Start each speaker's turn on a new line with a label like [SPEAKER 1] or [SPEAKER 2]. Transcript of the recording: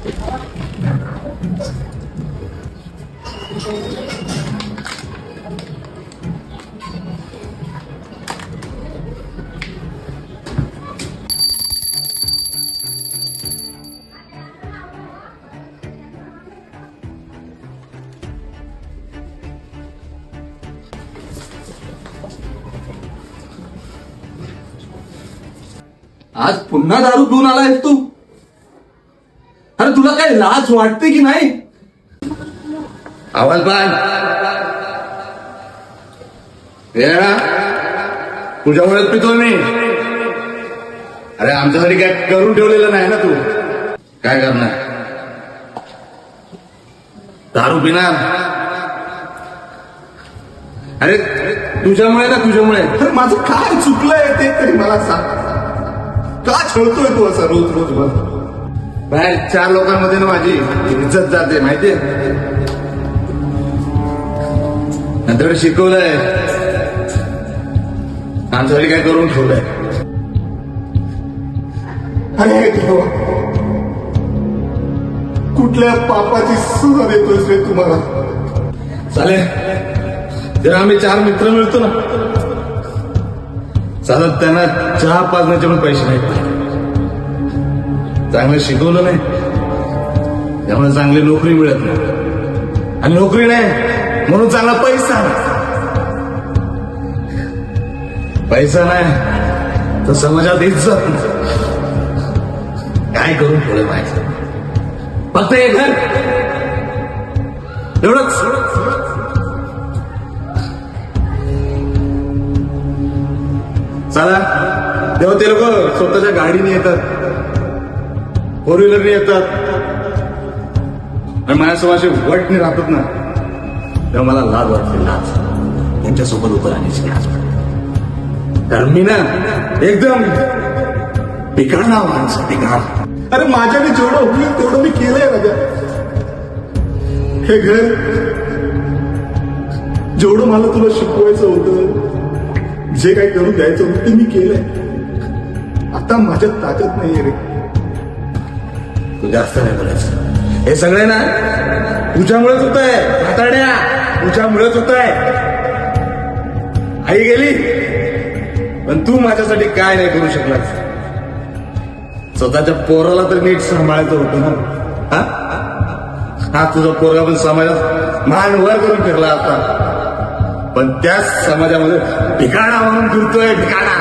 [SPEAKER 1] आज पुन्हा दारू पिऊन आलायस तू? अरे तुला काय लाज वाटते की नाही?
[SPEAKER 2] आवाज बांध. तुझ्यामुळेच पितो मी. अरे आमच्यासाठी काय करून ठेवलेलं नाही ना तू. काय करणार? दारू पिणार. अरे तुझ्यामुळे ना तुझ्यामुळे.
[SPEAKER 1] अरे माझं काय चुकलंय ते तरी मला सांग. का छळतोय तू असं रोज रोज मला?
[SPEAKER 2] बाहेर 4 लोकांमध्ये ना माझी इज्जत जाते माहितीये. नंतर शिकवलंय आमच्यासाठी काय करून ठेवलंय.
[SPEAKER 1] अरे देवा, कुठल्या पापाची सुद्धा देतोयस रे तुम्हाला?
[SPEAKER 2] चालेल जेव्हा आम्ही 4 मित्र मिळतो ना, चालत त्यांना चहा पाजण्याचे पण पैसे नाहीत. चांगलं शिकवलं नाही त्यामुळे चांगली नोकरी मिळत नाही. आणि नोकरी नाही म्हणून चांगला पैसा नाही. पैसा नाही तर समाजात इज्जत नाही. काय करून ठेवलं माहिती? फक्त हे घर एवढंच. चला तेव्हा ते लोक स्वतःच्या गाडीने येतात, 4 व्हीलरने येतात आणि माझ्यासोबत असे वटने राहतात ना, तेव्हा मला लाज वाटते. लाज त्यांच्यासोबत उभं राहण्याची लाज वाटते. कारण मी ना एकदम बिघाडला माणूस. बिघाड.
[SPEAKER 1] अरे माझ्याने जेवढं होईल तेवढं मी केलंय राजा. हे घर जेवढं मला तुला शिकवायचं होतं, जे काही करून द्यायचं होतं ते मी केलंय. आता माझ्यात ताकद नाहीये रे.
[SPEAKER 2] तू जास्त नाही बोलायचं. हे सगळे ना तुझ्यामुळेच होत आहे. म्हातारड्या तुझ्यामुळेच होत आहे. आई गेली पण तू माझ्यासाठी काय नाही करू शकलास. स्वतःच्या पोराला तर नीट सांभाळायचं होतं ना. हा तुझा पोरगा पण समाजात मान वर करून फिरला आता, पण त्याच समाजामध्ये भिकाणा म्हणून फिरतोय. भिकाणा.